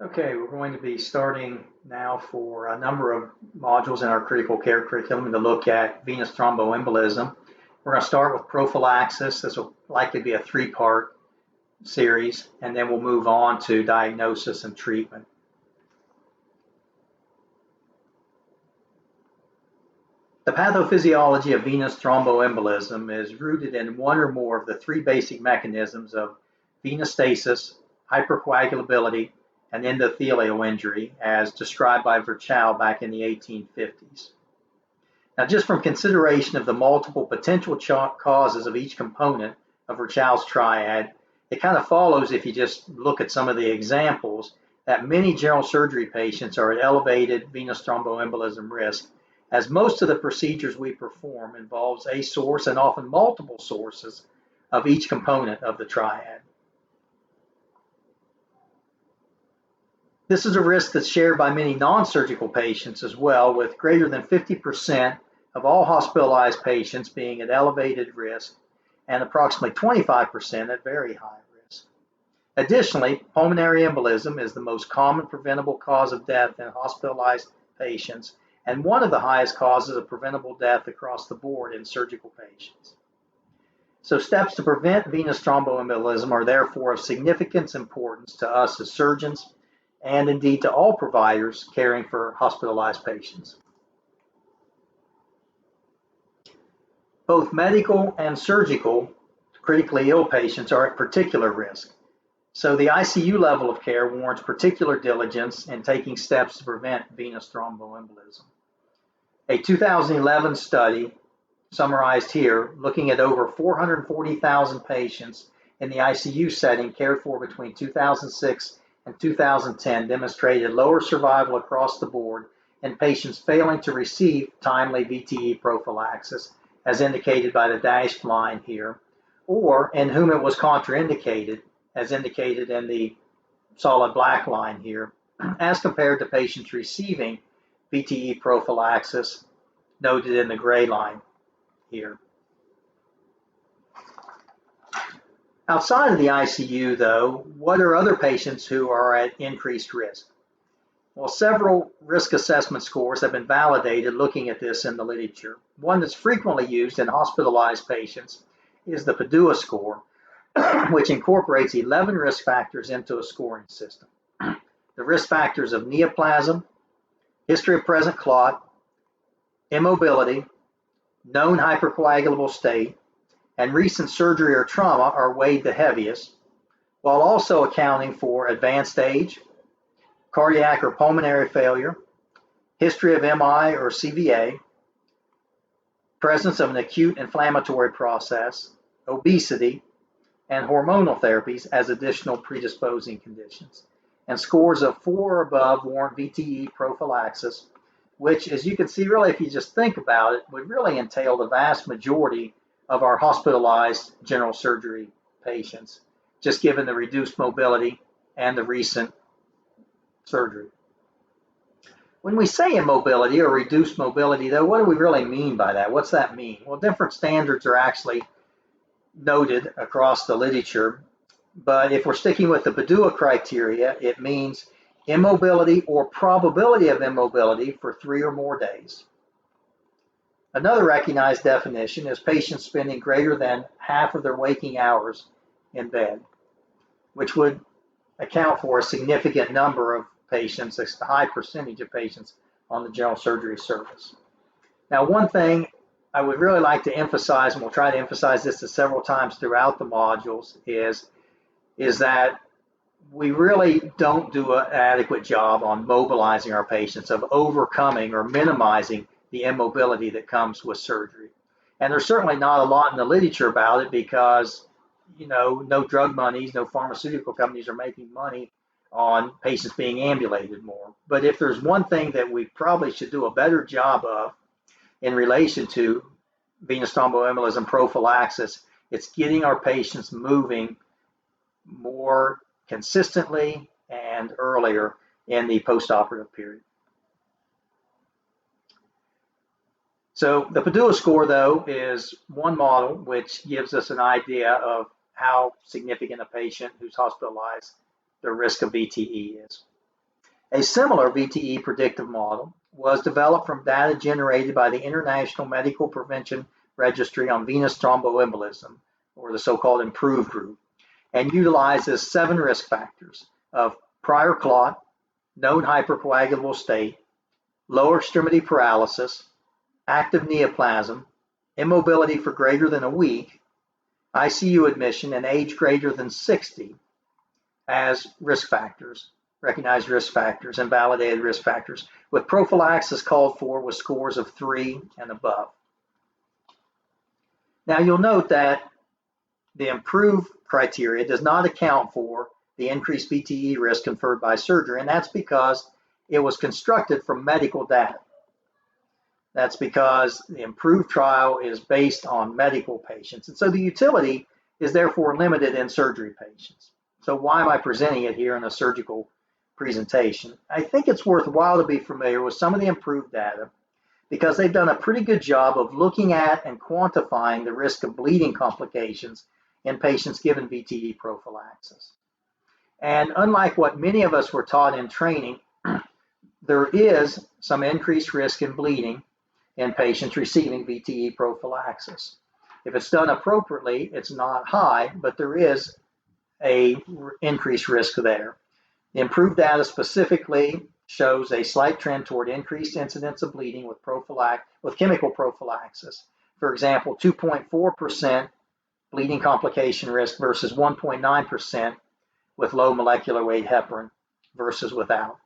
Okay, we're going to be starting now for a number of modules in our critical care curriculum to look at venous thromboembolism. We're going to start with prophylaxis. This will likely be a three-part series, and then we'll move on to diagnosis and treatment. The pathophysiology of venous thromboembolism is rooted in one or more of the three basic mechanisms of venous stasis, hypercoagulability, and endothelial injury, as described by Virchow back in the 1850s. Now, just from consideration of the multiple potential causes of each component of Virchow's triad, it kind of follows, if you just look at some of the examples, that many general surgery patients are at elevated venous thromboembolism risk, as most of the procedures we perform involves a source and often multiple sources of each component of the triad. This is a risk that's shared by many non-surgical patients as well, with greater than 50% of all hospitalized patients being at elevated risk and approximately 25% at very high risk. Additionally, pulmonary embolism is the most common preventable cause of death in hospitalized patients and one of the highest causes of preventable death across the board in surgical patients. So steps to prevent venous thromboembolism are therefore of significant importance to us as surgeons and indeed to all providers caring for hospitalized patients. Both medical and surgical critically ill patients are at particular risk. So the ICU level of care warrants particular diligence in taking steps to prevent venous thromboembolism. A 2011 study summarized here, looking at over 440,000 patients in the ICU setting cared for between 2006 and 2010, demonstrated lower survival across the board in patients failing to receive timely VTE prophylaxis, as indicated by the dashed line here, or in whom it was contraindicated, as indicated in the solid black line here, as compared to patients receiving VTE prophylaxis, noted in the gray line here. Outside of the ICU, though, what are other patients who are at increased risk? Well, several risk assessment scores have been validated looking at this in the literature. One that's frequently used in hospitalized patients is the Padua score, which incorporates 11 risk factors into a scoring system. The risk factors of neoplasm, history of present clot, immobility, known hypercoagulable state, and recent surgery or trauma are weighed the heaviest, while also accounting for advanced age, cardiac or pulmonary failure, history of MI or CVA, presence of an acute inflammatory process, obesity, and hormonal therapies as additional predisposing conditions. And scores of 4 or above warrant VTE prophylaxis, which, as you can see, really, if you just think about it, would really entail the vast majority of our hospitalized general surgery patients, just given the reduced mobility and the recent surgery. When we say immobility or reduced mobility, though, what do we really mean by that? What's that mean? Well, different standards are actually noted across the literature, but if we're sticking with the Padua criteria, it means immobility or probability of immobility for 3 or more days. Another recognized definition is patients spending greater than half of their waking hours in bed, which would account for a significant number of patients, a high percentage of patients on the general surgery service. Now, one thing I would really like to emphasize, and we'll try to emphasize this several times throughout the modules, is that we really don't do an adequate job on mobilizing our patients, of overcoming or minimizing the immobility that comes with surgery. And there's certainly not a lot in the literature about it because, no drug monies, no pharmaceutical companies are making money on patients being ambulated more. But if there's one thing that we probably should do a better job of in relation to venous thromboembolism prophylaxis, it's getting our patients moving more consistently and earlier in the postoperative period. So the Padua score, though, is one model which gives us an idea of how significant a patient who's hospitalized, the risk of VTE is. A similar VTE predictive model was developed from data generated by the International Medical Prevention Registry on Venous Thromboembolism, or the so-called IMPROVE group, and utilizes 7 risk factors of prior clot, known hypercoagulable state, lower extremity paralysis, active neoplasm, immobility for greater than a week, ICU admission, and age greater than 60 as risk factors, recognized risk factors and validated risk factors, with prophylaxis called for with scores of 3 and above. Now you'll note that the IMPROVE criteria does not account for the increased VTE risk conferred by surgery, and that's because it was constructed from medical data. That's because the IMPROVE trial is based on medical patients, and so the utility is therefore limited in surgery patients. So why am I presenting it here in a surgical presentation? I think it's worthwhile to be familiar with some of the IMPROVE data because they've done a pretty good job of looking at and quantifying the risk of bleeding complications in patients given VTE prophylaxis. And unlike what many of us were taught in training, there is some increased risk in bleeding in patients receiving VTE prophylaxis. If it's done appropriately, it's not high, but there is an increased risk there. The IMPROVE data specifically shows a slight trend toward increased incidence of bleeding with chemical prophylaxis. For example, 2.4% bleeding complication risk versus 1.9% with low molecular weight heparin versus without.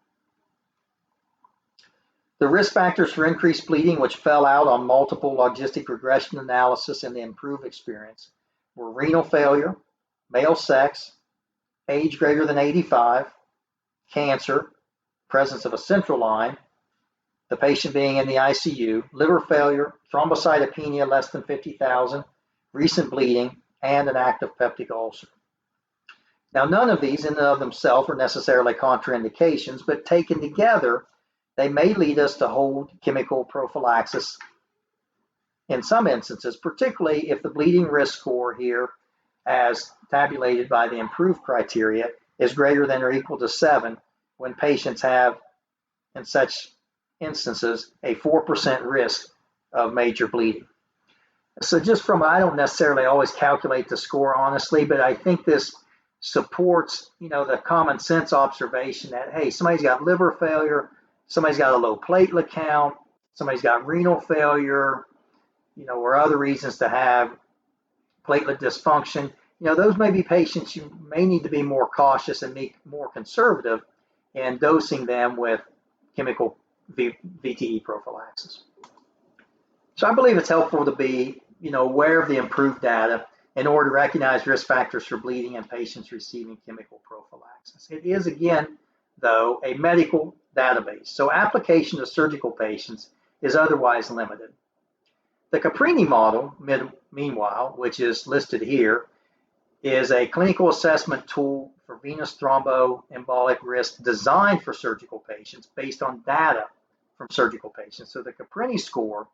The risk factors for increased bleeding, which fell out on multiple logistic regression analysis in the IMPROVE experience, were renal failure, male sex, age greater than 85, cancer, presence of a central line, the patient being in the ICU, liver failure, thrombocytopenia less than 50,000, recent bleeding, and an active peptic ulcer. Now, none of these in and of themselves are necessarily contraindications, but taken together, they may lead us to hold chemical prophylaxis in some instances, particularly if the bleeding risk score here, as tabulated by the IMPROVE criteria, is greater than or equal to 7 when patients have, in such instances, a 4% risk of major bleeding. So just from, I don't necessarily always calculate the score honestly, but I think this supports, the common sense observation that, hey, somebody's got liver failure, somebody's got a low platelet count, somebody's got renal failure, or other reasons to have platelet dysfunction. Those may be patients you may need to be more cautious and be more conservative in dosing them with chemical VTE prophylaxis. So I believe it's helpful to be, aware of the IMPROVE data in order to recognize risk factors for bleeding in patients receiving chemical prophylaxis. It is, again, though, a medical database, so application to surgical patients is otherwise limited. The Caprini model, meanwhile, which is listed here, is a clinical assessment tool for venous thromboembolic risk designed for surgical patients based on data from surgical patients. So the Caprini score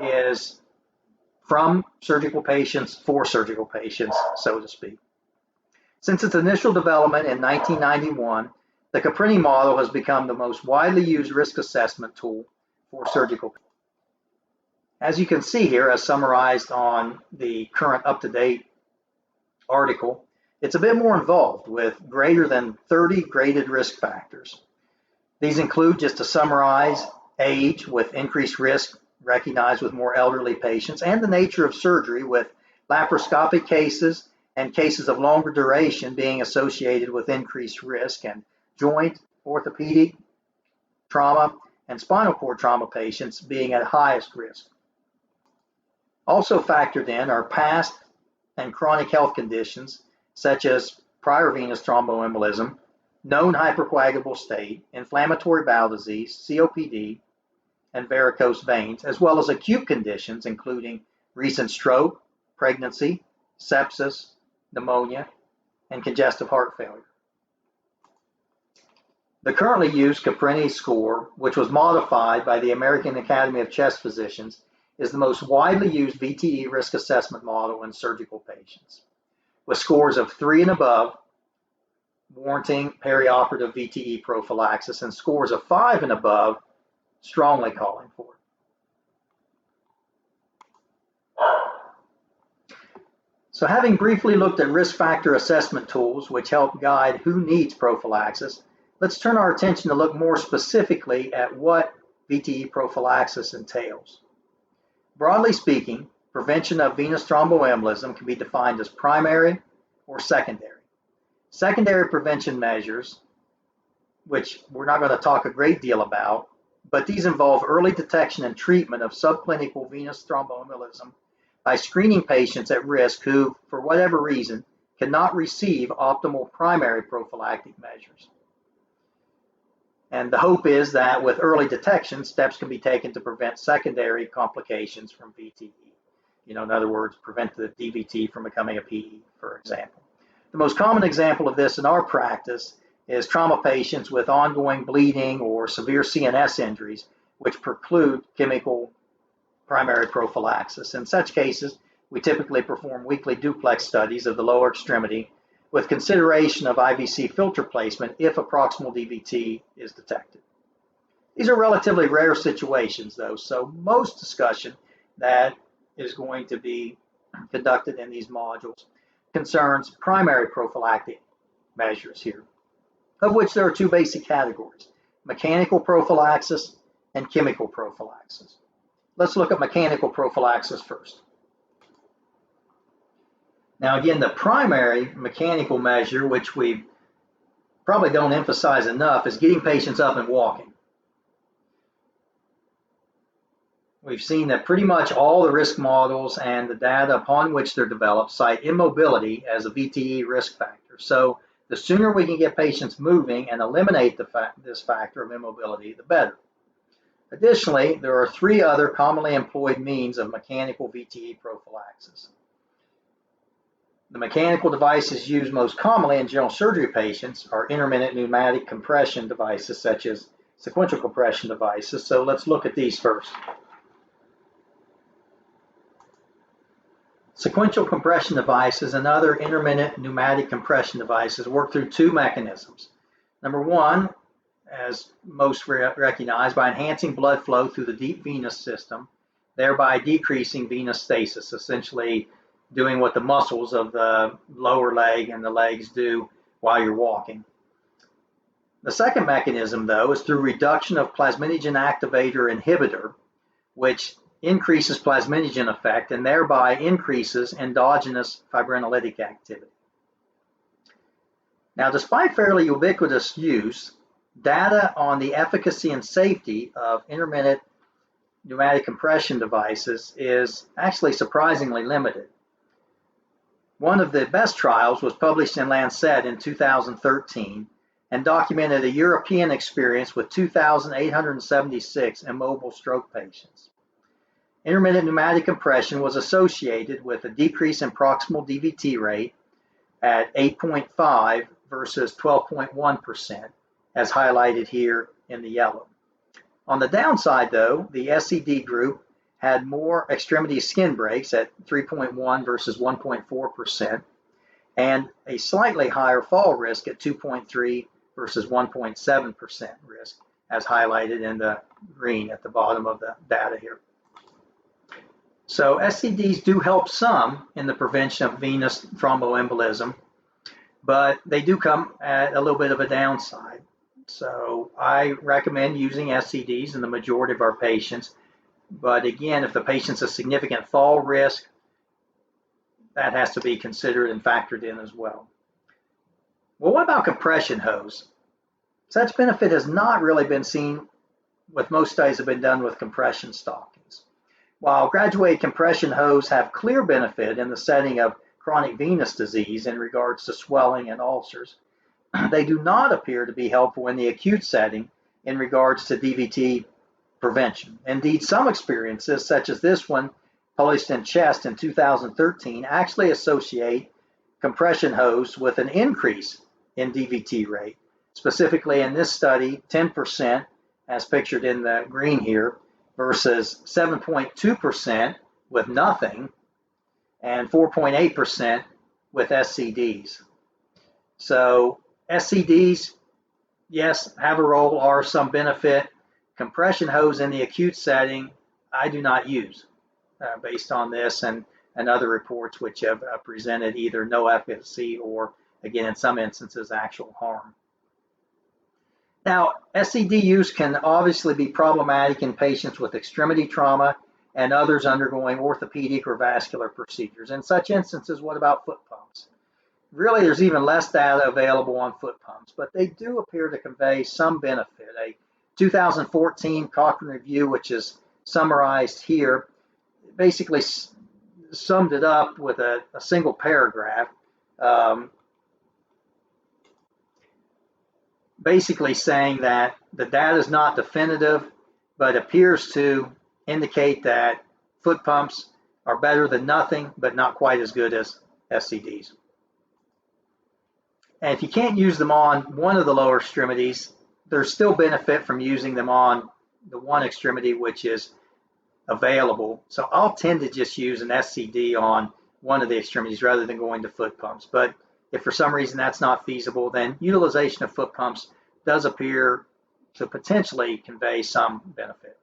is from surgical patients for surgical patients, so to speak. Since its initial development in 1991, the Caprini model has become the most widely used risk assessment tool for surgical patients. As you can see here, as summarized on the current up-to-date article, it's a bit more involved with greater than 30 graded risk factors. These include, just to summarize, age with increased risk recognized with more elderly patients, and the nature of surgery with laparoscopic cases and cases of longer duration being associated with increased risk, and joint, orthopedic trauma, and spinal cord trauma patients being at highest risk. Also factored in are past and chronic health conditions such as prior venous thromboembolism, known hypercoagulable state, inflammatory bowel disease, COPD, and varicose veins, as well as acute conditions including recent stroke, pregnancy, sepsis, pneumonia, and congestive heart failure. The currently used Caprini score, which was modified by the American Academy of Chest Physicians, is the most widely used VTE risk assessment model in surgical patients. With scores of 3 and above, warranting perioperative VTE prophylaxis, and scores of 5 and above strongly calling for it. So having briefly looked at risk factor assessment tools which help guide who needs prophylaxis, let's turn our attention to look more specifically at what VTE prophylaxis entails. Broadly speaking, prevention of venous thromboembolism can be defined as primary or secondary. Secondary prevention measures, which we're not going to talk a great deal about, but these involve early detection and treatment of subclinical venous thromboembolism by screening patients at risk who, for whatever reason, cannot receive optimal primary prophylactic measures. And the hope is that with early detection, steps can be taken to prevent secondary complications from VTE. In other words, prevent the DVT from becoming a PE, for example. The most common example of this in our practice is trauma patients with ongoing bleeding or severe CNS injuries, which preclude chemical primary prophylaxis. In such cases, we typically perform weekly duplex studies of the lower extremity with consideration of IVC filter placement if a proximal DVT is detected. These are relatively rare situations, though, so most discussion that is going to be conducted in these modules concerns primary prophylactic measures here, of which there are 2 basic categories: mechanical prophylaxis and chemical prophylaxis. Let's look at mechanical prophylaxis first. Now again, the primary mechanical measure, which we probably don't emphasize enough, is getting patients up and walking. We've seen that pretty much all the risk models and the data upon which they're developed cite immobility as a VTE risk factor. So the sooner we can get patients moving and eliminate this factor of immobility, the better. Additionally, there are 3 other commonly employed means of mechanical VTE prophylaxis. The mechanical devices used most commonly in general surgery patients are intermittent pneumatic compression devices, such as sequential compression devices. So let's look at these first. Sequential compression devices and other intermittent pneumatic compression devices work through 2 mechanisms. Number 1, as most recognize, by enhancing blood flow through the deep venous system, thereby decreasing venous stasis, essentially doing what the muscles of the lower leg and the legs do while you're walking. The second mechanism, though, is through reduction of plasminogen activator inhibitor, which increases plasminogen effect and thereby increases endogenous fibrinolytic activity. Now, despite fairly ubiquitous use, data on the efficacy and safety of intermittent pneumatic compression devices is actually surprisingly limited. One of the best trials was published in Lancet in 2013 and documented a European experience with 2,876 immobile stroke patients. Intermittent pneumatic compression was associated with a decrease in proximal DVT rate at 8.5 versus 12.1%, as highlighted here in the yellow. On the downside, though, the SCD group had more extremity skin breaks at 3.1 versus 1.4%, and a slightly higher fall risk at 2.3 versus 1.7% risk, as highlighted in the green at the bottom of the data here. So SCDs do help some in the prevention of venous thromboembolism, but they do come at a little bit of a downside. So I recommend using SCDs in the majority of our patients. But again, if the patient's a significant fall risk, that has to be considered and factored in as well. Well, what about compression hose? Such benefit has not really been seen with most studies that have been done with compression stockings. While graduated compression hose have clear benefit in the setting of chronic venous disease in regards to swelling and ulcers, they do not appear to be helpful in the acute setting in regards to DVT prevention. Indeed, some experiences, such as this one published in Chest in 2013, actually associate compression hose with an increase in DVT rate. Specifically in this study, 10%, as pictured in the green here, versus 7.2% with nothing, and 4.8% with SCDs. So SCDs, yes, have a role or some benefit. Compression hose in the acute setting, I do not use based on this and other reports which have presented either no efficacy or, again, in some instances, actual harm. Now, SCD use can obviously be problematic in patients with extremity trauma and others undergoing orthopedic or vascular procedures. In such instances, what about foot pumps? Really, there's even less data available on foot pumps, but they do appear to convey some benefit. A 2014 Cochrane review, which is summarized here, basically summed it up with a single paragraph, basically saying that the data is not definitive, but appears to indicate that foot pumps are better than nothing, but not quite as good as SCDs. And if you can't use them on one of the lower extremities, there's still benefit from using them on the one extremity which is available. So I'll tend to just use an SCD on one of the extremities rather than going to foot pumps. But if for some reason that's not feasible, then utilization of foot pumps does appear to potentially convey some benefit.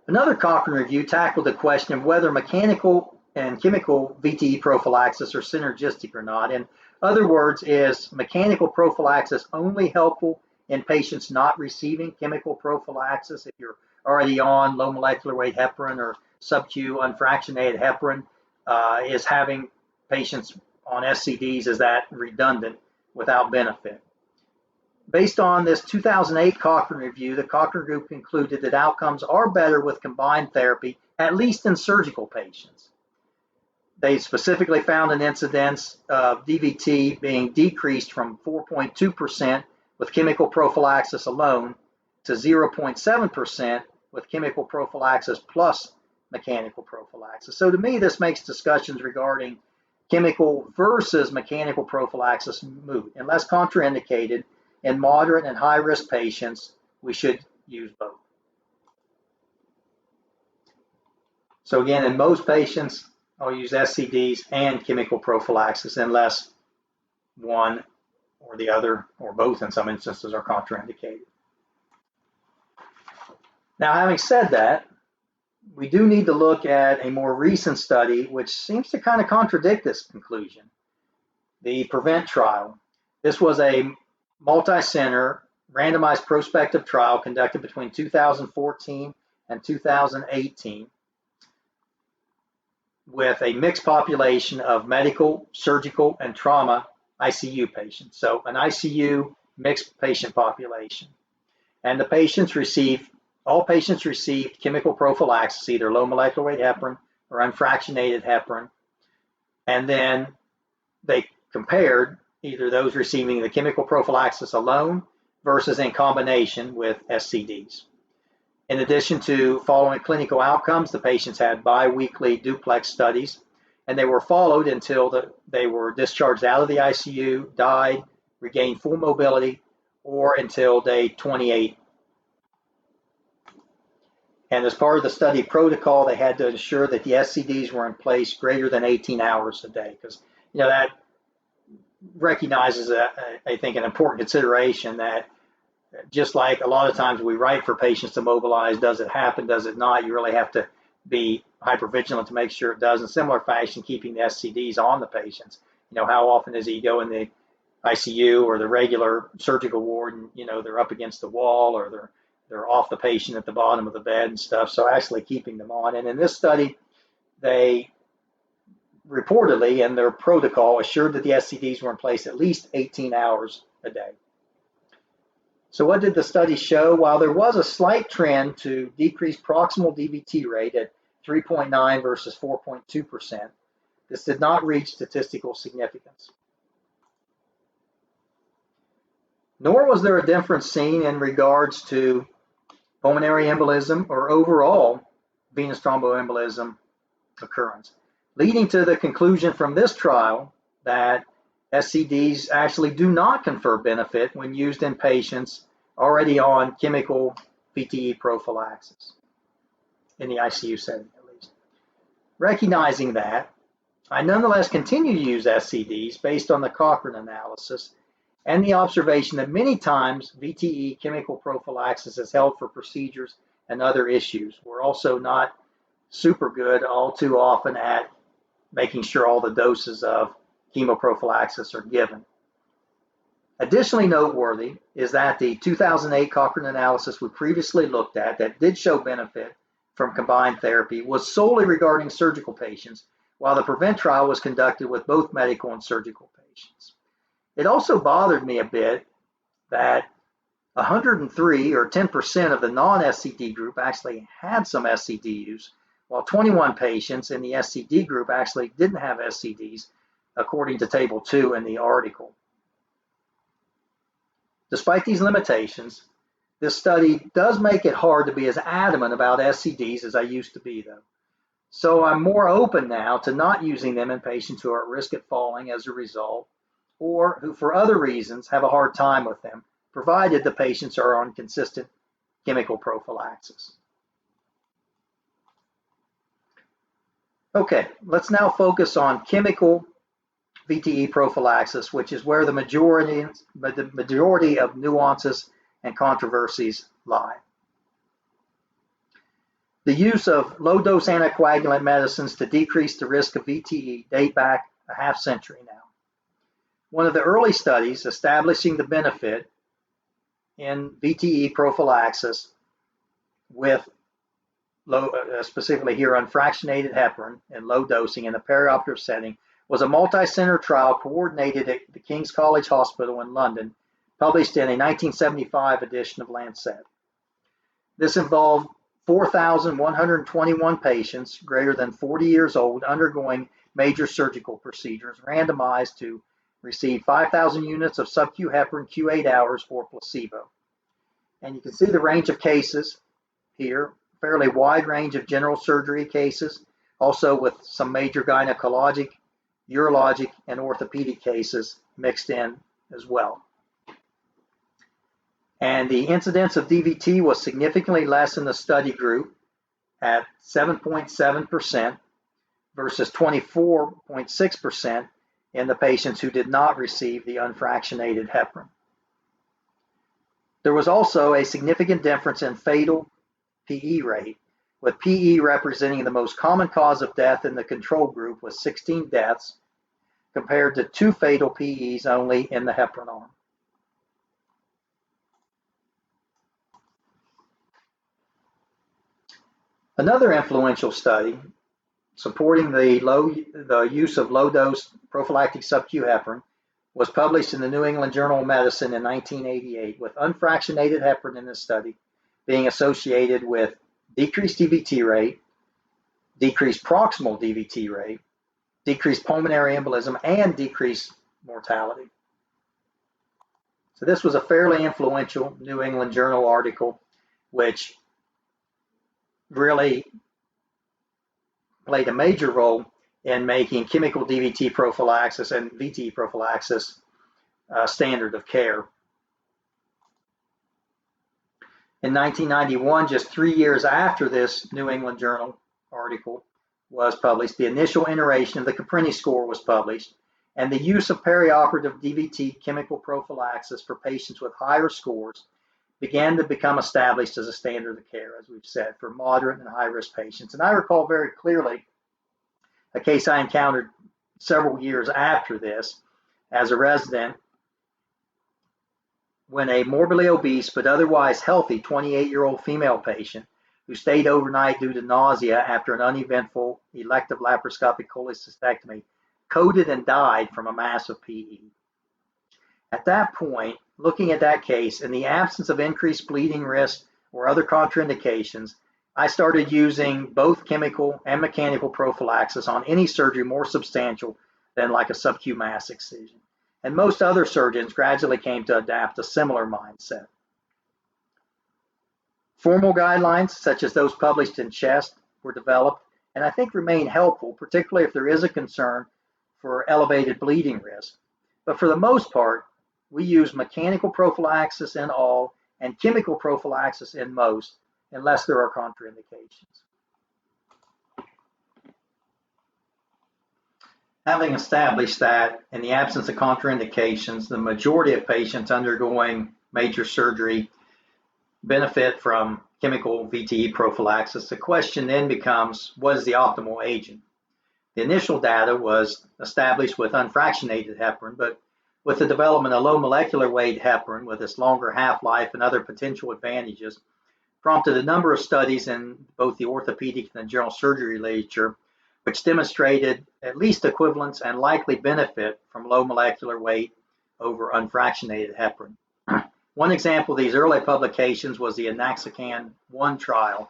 Another Cochrane review tackled the question of whether mechanical and chemical VTE prophylaxis are synergistic or not. In other words, is mechanical prophylaxis only helpful in patients not receiving chemical prophylaxis? If you're already on low molecular weight heparin or sub-Q unfractionated heparin, is having patients on SCDs, is that redundant without benefit? Based on this 2008 Cochrane review, the Cochrane group concluded that outcomes are better with combined therapy, at least in surgical patients. They specifically found an incidence of DVT being decreased from 4.2% with chemical prophylaxis alone to 0.7% with chemical prophylaxis plus mechanical prophylaxis. So to me, this makes discussions regarding chemical versus mechanical prophylaxis moot. Unless contraindicated, in moderate and high-risk patients, we should use both. So again, in most patients, I'll use SCDs and chemical prophylaxis unless one or the other or both in some instances are contraindicated. Now, having said that, we do need to look at a more recent study which seems to kind of contradict this conclusion. The PREVENT trial. This was a multi-center randomized prospective trial conducted between 2014 and 2018 with a mixed population of medical, surgical, and trauma ICU patients. So an ICU mixed patient population. And the patients all patients received chemical prophylaxis, either low molecular weight heparin or unfractionated heparin. And then they compared either those receiving the chemical prophylaxis alone versus in combination with SCDs. In addition to following clinical outcomes, the patients had bi-weekly duplex studies, and they were followed until they were discharged out of the ICU, died, regained full mobility, or until day 28. And as part of the study protocol, they had to ensure that the SCDs were in place greater than 18 hours a day, because that recognizes, I think, an important consideration that just like a lot of times we write for patients to mobilize, does it happen, does it not? You really have to be hypervigilant to make sure it does. In similar fashion, keeping the SCDs on the patients. How often is it you go in the ICU or the regular surgical ward and, they're up against the wall or they're off the patient at the bottom of the bed and stuff. So actually keeping them on. And in this study, they reportedly in their protocol assured that the SCDs were in place at least 18 hours a day. So what did the study show? While there was a slight trend to decrease proximal DVT rate at 3.9 versus 4.2%, this did not reach statistical significance. Nor was there a difference seen in regards to pulmonary embolism or overall venous thromboembolism occurrence, leading to the conclusion from this trial that SCDs actually do not confer benefit when used in patients already on chemical VTE prophylaxis, in the ICU setting at least. Recognizing that, I nonetheless continue to use SCDs based on the Cochrane analysis and the observation that many times VTE chemical prophylaxis is held for procedures and other issues. We're also not super good all too often at making sure all the doses of chemoprophylaxis are given. Additionally noteworthy is that the 2008 Cochrane analysis we previously looked at that did show benefit from combined therapy was solely regarding surgical patients, while the PREVENT trial was conducted with both medical and surgical patients. It also bothered me a bit that 103 or 10% of the non-SCD group actually had some SCD use, while 21 patients in the SCD group actually didn't have SCDs, according to Table 2 in the article. Despite these limitations, this study does make it hard to be as adamant about SCDs as I used to be, though. So I'm more open now to not using them in patients who are at risk of falling as a result, or who for other reasons have a hard time with them, provided the patients are on consistent chemical prophylaxis. Okay, let's now focus on chemical VTE prophylaxis, which is where the majority of nuances and controversies lie. The use of low-dose anticoagulant medicines to decrease the risk of VTE date back a half century now. One of the early studies establishing the benefit in VTE prophylaxis with specifically here unfractionated heparin and low dosing in the perioperative setting was a multi-center trial coordinated at the King's College Hospital in London, published in a 1975 edition of Lancet. This involved 4,121 patients greater than 40 years old undergoing major surgical procedures, randomized to receive 5,000 units of sub-Q heparin Q8 hours or placebo. And you can see the range of cases here, fairly wide range of general surgery cases, also with some major gynecologic, urologic, and orthopedic cases mixed in as well. And the incidence of DVT was significantly less in the study group at 7.7% versus 24.6% in the patients who did not receive the unfractionated heparin. There was also a significant difference in fatal PE rate, with PE representing the most common cause of death in the control group with 16 deaths, compared to 2 fatal PEs only in the heparin arm. Another influential study supporting the use of low-dose prophylactic sub-Q heparin was published in the New England Journal of Medicine in 1988, with unfractionated heparin in this study being associated with decreased DVT rate, decreased proximal DVT rate, decreased pulmonary embolism, and decreased mortality. So this was a fairly influential New England Journal article, which really played a major role in making chemical DVT prophylaxis and VTE prophylaxis standard of care. In 1991, just 3 years after this New England Journal article was published, the initial iteration of the Caprini score was published, and the use of perioperative DVT chemical prophylaxis for patients with higher scores began to become established as a standard of care, as we've said, for moderate and high-risk patients. And I recall very clearly a case I encountered several years after this as a resident, when a morbidly obese but otherwise healthy 28-year-old female patient who stayed overnight due to nausea after an uneventful elective laparoscopic cholecystectomy coded and died from a massive PE. At that point, looking at that case, in the absence of increased bleeding risk or other contraindications, I started using both chemical and mechanical prophylaxis on any surgery more substantial than like a sub-Q mass excision. And most other surgeons gradually came to adapt a similar mindset. Formal guidelines, such as those published in CHEST, were developed and I think remain helpful, particularly if there is a concern for elevated bleeding risk. But for the most part, we use mechanical prophylaxis in all and chemical prophylaxis in most, unless there are contraindications. Having established that, in the absence of contraindications, the majority of patients undergoing major surgery benefit from chemical VTE prophylaxis, the question then becomes, what is the optimal agent? The initial data was established with unfractionated heparin, but with the development of low molecular weight heparin with its longer half-life and other potential advantages, prompted a number of studies in both the orthopedic and the general surgery literature, which demonstrated at least equivalence and likely benefit from low molecular weight over unfractionated heparin. One example of these early publications was the Enoxacan 1 trial,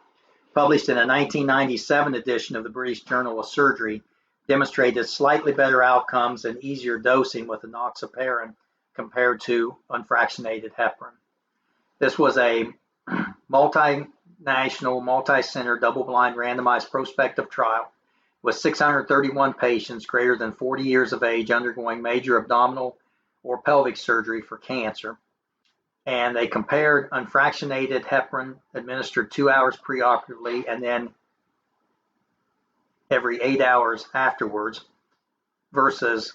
published in a 1997 edition of the British Journal of Surgery, demonstrated slightly better outcomes and easier dosing with enoxaparin compared to unfractionated heparin. This was a multinational, multi-center, double-blind, randomized prospective trial with 631 patients greater than 40 years of age undergoing major abdominal or pelvic surgery for cancer. And they compared unfractionated heparin administered 2 hours preoperatively and then every 8 hours afterwards versus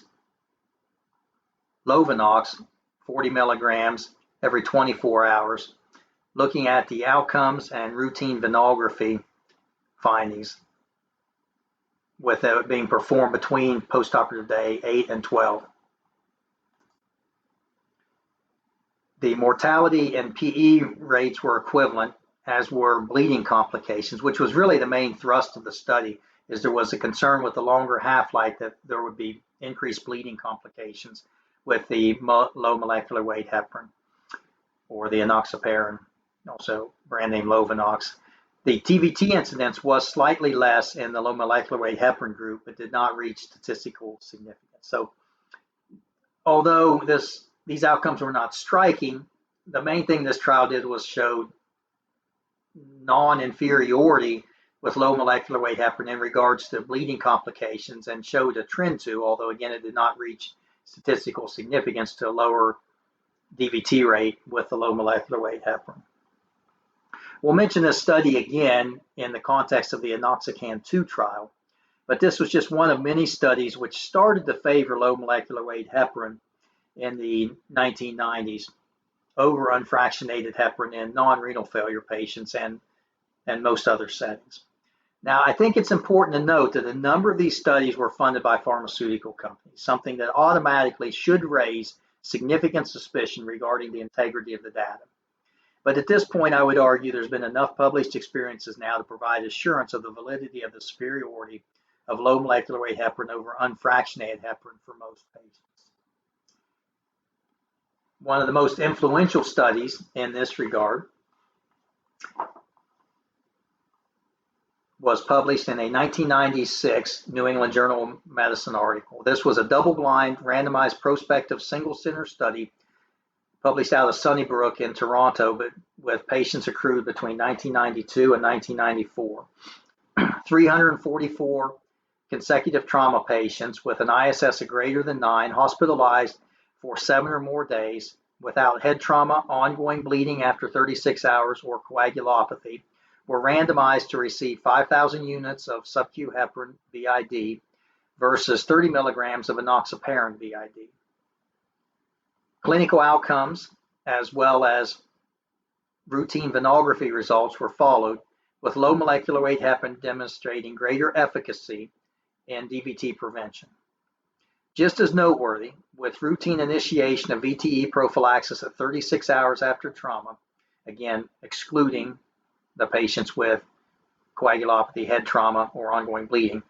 Lovenox, 40 milligrams every 24 hours, looking at the outcomes and routine venography findings with it being performed between postoperative day 8 and 12. The mortality and PE rates were equivalent, as were bleeding complications, which was really the main thrust of the study, is there was a concern with the longer half-life that there would be increased bleeding complications with the low molecular weight heparin or the enoxaparin, also brand name Lovenox. The TVT incidence was slightly less in the low molecular weight heparin group, but did not reach statistical significance. So although these outcomes were not striking, the main thing this trial did was showed non-inferiority with low molecular weight heparin in regards to bleeding complications and showed a trend to, although again it did not reach statistical significance, to a lower DVT rate with the low molecular weight heparin. We'll mention this study again in the context of the Enoxacan 2 trial, but this was just one of many studies which started to favor low molecular weight heparin in the 1990s over unfractionated heparin in non-renal failure patients and most other settings. Now, I think it's important to note that a number of these studies were funded by pharmaceutical companies, something that automatically should raise significant suspicion regarding the integrity of the data. But at this point, I would argue there's been enough published experiences now to provide assurance of the validity of the superiority of low molecular weight heparin over unfractionated heparin for most patients. One of the most influential studies in this regard was published in a 1996 New England Journal of Medicine article. This was a double-blind, randomized, prospective, single-center study published out of Sunnybrook in Toronto, but with patients accrued between 1992 and 1994. 344 consecutive trauma patients with an ISS of greater than 9 hospitalized for 7 or more days without head trauma, ongoing bleeding after 36 hours, or coagulopathy were randomized to receive 5,000 units of sub-Q heparin BID versus 30 milligrams of enoxaparin BID. Clinical outcomes as well as routine venography results were followed, with low molecular weight heparin demonstrating greater efficacy in DVT prevention. Just as noteworthy, with routine initiation of VTE prophylaxis at 36 hours after trauma, again excluding the patients with coagulopathy, head trauma, or ongoing bleeding,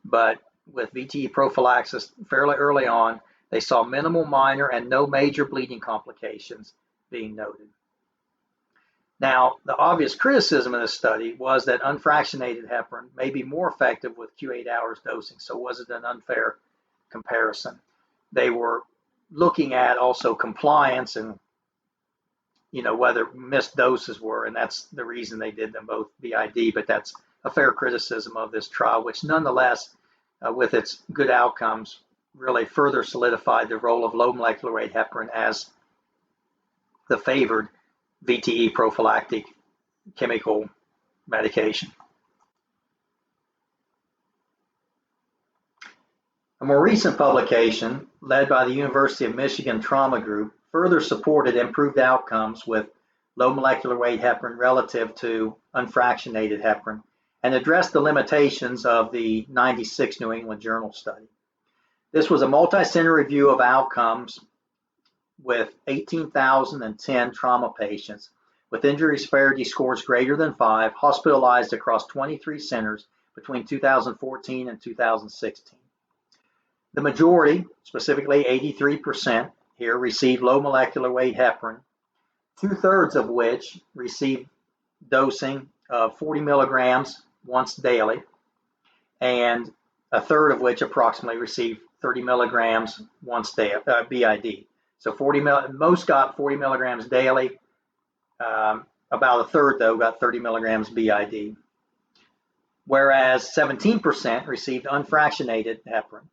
but with VTE prophylaxis fairly early on, they saw minimal, minor, and no major bleeding complications being noted. Now, the obvious criticism of this study was that unfractionated heparin may be more effective with Q8 hours dosing, so was it an unfair comparison? They were looking at also compliance and whether missed doses were, and that's the reason they did them both BID, but that's a fair criticism of this trial, which nonetheless, with its good outcomes, really further solidified the role of low molecular weight heparin as the favored VTE prophylactic chemical medication. A more recent publication, led by the University of Michigan Trauma Group, further supported improved outcomes with low molecular weight heparin relative to unfractionated heparin and addressed the limitations of the '96 New England Journal study. This was a multi-center review of outcomes with 18,010 trauma patients with injury severity scores greater than 5 hospitalized across 23 centers between 2014 and 2016. The majority, specifically 83% here, received low molecular weight heparin, 2/3 of which received dosing of 40 milligrams once daily, and 1/3 of which approximately received 30 milligrams once daily, BID. So most got 40 milligrams daily. About 1/3, though, got 30 milligrams BID. Whereas 17% received unfractionated heparin,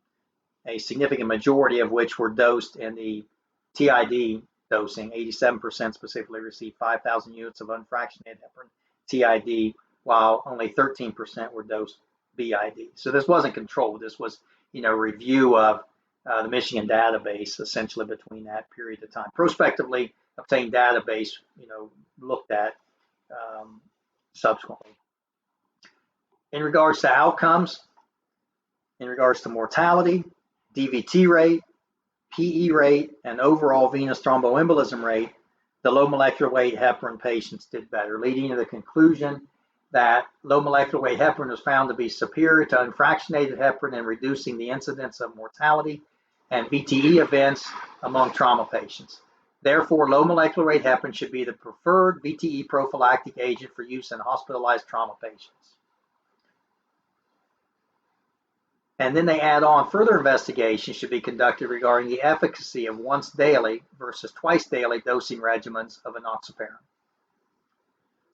a significant majority of which were dosed in the TID dosing. 87% specifically received 5,000 units of unfractionated heparin TID, while only 13% were dosed BID. So this wasn't controlled. This was, review of the Michigan database, essentially between that period of time. Prospectively obtained database, looked at subsequently. In regards to outcomes, in regards to mortality, DVT rate, PE rate, and overall venous thromboembolism rate, the low molecular weight heparin patients did better, leading to the conclusion that low molecular weight heparin was found to be superior to unfractionated heparin in reducing the incidence of mortality and VTE events among trauma patients. Therefore, low molecular weight heparin should be the preferred VTE prophylactic agent for use in hospitalized trauma patients. And then they add on further investigation should be conducted regarding the efficacy of once daily versus twice daily dosing regimens of enoxaparin.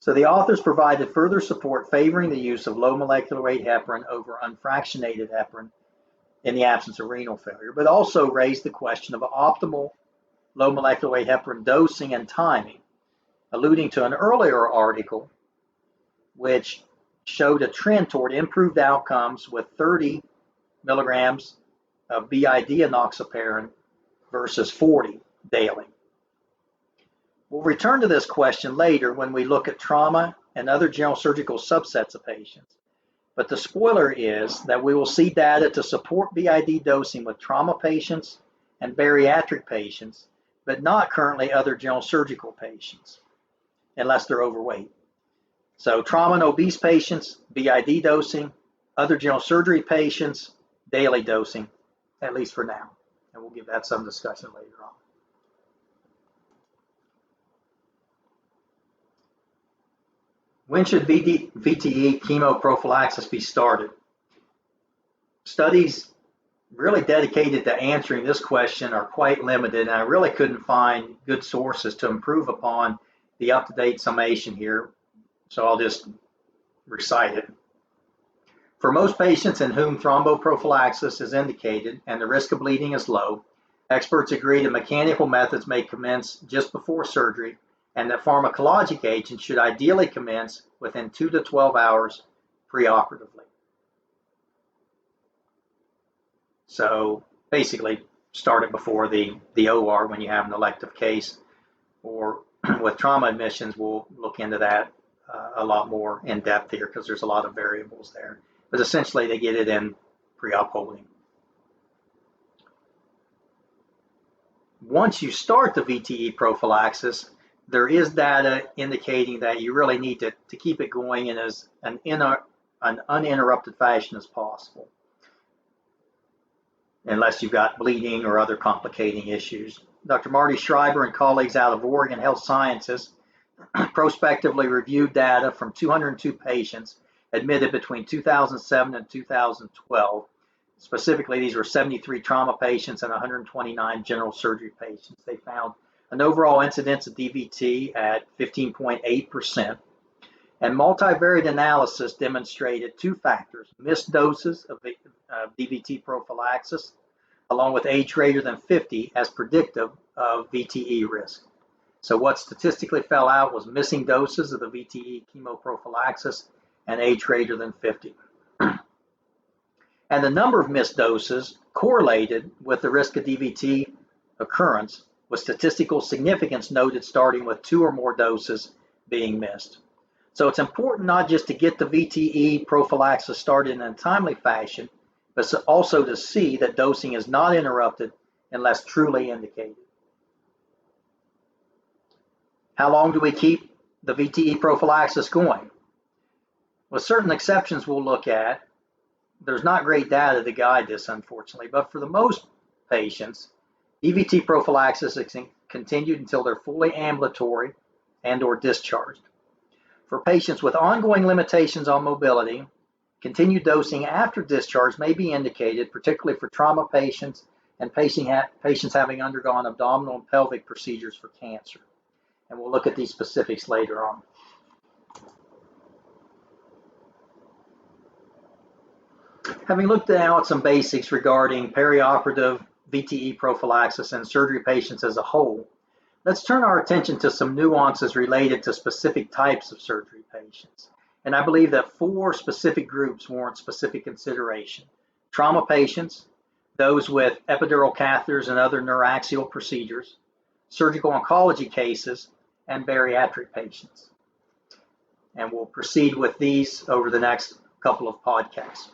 So the authors provided further support favoring the use of low molecular weight heparin over unfractionated heparin in the absence of renal failure, but also raised the question of optimal low molecular weight heparin dosing and timing, alluding to an earlier article which showed a trend toward improved outcomes with 30 milligrams of BID enoxaparin versus 40 daily. We'll return to this question later when we look at trauma and other general surgical subsets of patients. But the spoiler is that we will see data to support BID dosing with trauma patients and bariatric patients, but not currently other general surgical patients, unless they're overweight. So trauma and obese patients, BID dosing, other general surgery patients, daily dosing, at least for now. And we'll give that some discussion later on. When should VTE chemoprophylaxis be started? Studies really dedicated to answering this question are quite limited, and I really couldn't find good sources to improve upon the up-to-date summation here, so I'll just recite it. For most patients in whom thromboprophylaxis is indicated and the risk of bleeding is low, experts agree that mechanical methods may commence just before surgery and that pharmacologic agents should ideally commence within 2 to 12 hours preoperatively. So basically, start it before the OR when you have an elective case, or with trauma admissions, we'll look into that a lot more in depth here because there's a lot of variables there. But essentially, they get it in pre-op holding. Once you start the VTE prophylaxis, there is data indicating that you really need to keep it going in as an uninterrupted fashion as possible, unless you've got bleeding or other complicating issues. Dr. Marty Schreiber and colleagues out of Oregon Health Sciences prospectively reviewed data from 202 patients admitted between 2007 and 2012. Specifically, these were 73 trauma patients and 129 general surgery patients. They found an overall incidence of DVT at 15.8%. And multivariate analysis demonstrated two factors: missed doses of DVT prophylaxis, along with age greater than 50 as predictive of VTE risk. So what statistically fell out was missing doses of the VTE chemoprophylaxis and age greater than 50. And the number of missed doses correlated with the risk of DVT occurrence, with statistical significance noted starting with 2 or more doses being missed. So it's important not just to get the VTE prophylaxis started in a timely fashion, but also to see that dosing is not interrupted unless truly indicated. How long do we keep the VTE prophylaxis going? With certain exceptions we'll look at, there's not great data to guide this, unfortunately, but for the most patients, DVT prophylaxis is continued until they're fully ambulatory and or discharged. For patients with ongoing limitations on mobility, continued dosing after discharge may be indicated, particularly for trauma patients and patients having undergone abdominal and pelvic procedures for cancer. And we'll look at these specifics later on. Having looked now at some basics regarding perioperative VTE prophylaxis and surgery patients as a whole, let's turn our attention to some nuances related to specific types of surgery patients. And I believe that 4 specific groups warrant specific consideration: trauma patients, those with epidural catheters and other neuroaxial procedures, surgical oncology cases, and bariatric patients. And we'll proceed with these over the next couple of podcasts.